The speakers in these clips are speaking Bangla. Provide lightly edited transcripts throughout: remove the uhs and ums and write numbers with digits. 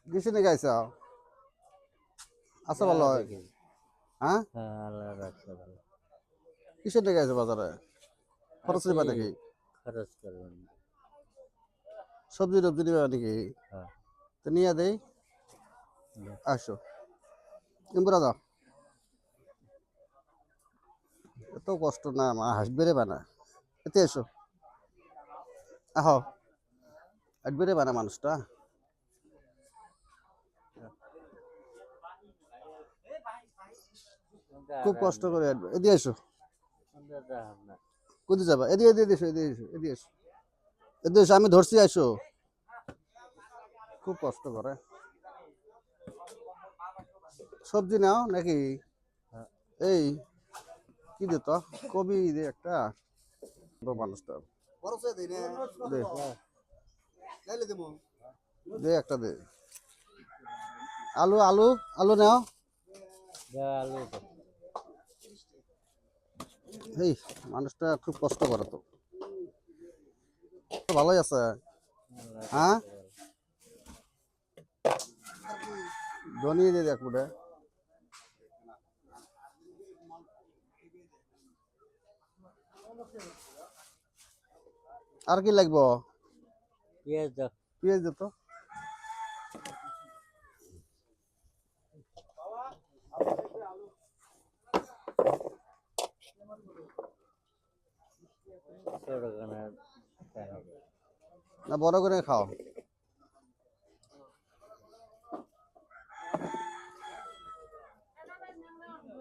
কিছু নিয়ে গাইছ আচ্ছা ভালো হয় হ্যাঁ আল্লাহ রাখছে ভালো। কিসের নিয়ে গাইছে বাজারে খরচ আছে নিবা নাকি খরচ করবেন। সবজি টবজি নিবা নাকি হ্যাঁ, তো নিয়ে দেই আসো ইমপুরা যাও এত কষ্ট না আমার হাসবে রে বানা এতে এসো আহ হাসবে রে বানা মানুষটা খুব কষ্ট করে হাঁটবে এদিকে এসো কোথায় যাবা এদিকে এদিকে এসো এদিকে এসো এদিকে এসো এদিকে এসো আমি ধরছি আসো খুব কষ্ট করে সবজি নাও নাকি এই কি দিত কবি দে একটা তো মানুষটা দে দে একটা দে আলু আলু আলু নাও আলু এই মানুষটা খুব কষ্ট করে তো ভালোই আছে হ্যাঁ ধনী দিয়ে দেখ বুড়ে আর কি লাগবো পেঁয়াজ দাও। পেঁয়াজ দিত না বড় করে খাও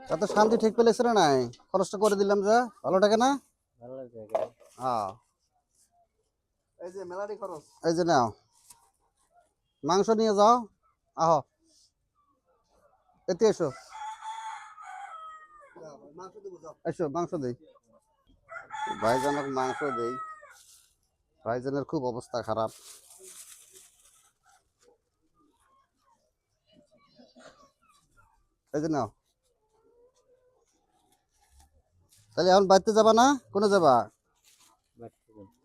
এত শান্তি ঠিক পেলেছে না নাই খরচটা করে দিলাম যা ভালো থাকে না ভালো জায়গা। হ্যাঁ এই যে মেলারি খরচ এই যে নাও মাংস নিয়ে যাও আহ এতে এসো এসো মাংস দেই ভাইজানের মাংস দেই ভাইজানের খুব অবস্থা খারাপ এই যে নাও তাহলে এখন বাড়িতে যাবা না কোনে যাবা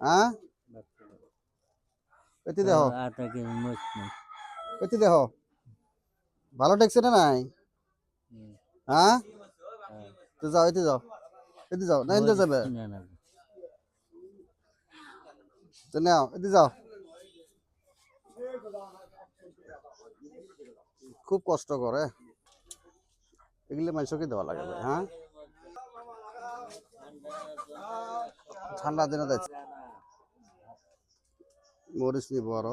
হ্যাঁ এটি দেখো এটি দেখো ভালো ঠেকছে না নাই হ্যাঁ তো যাও এতে যাও এতে যাও না এতে যাবে তো নাও এতে যাও খুব কষ্ট করে এগুলো মানুষকে দেওয়া লাগে ভাই, হ্যাঁ ঠান্ডা দিনে দেখছি মরিচ নিব আরো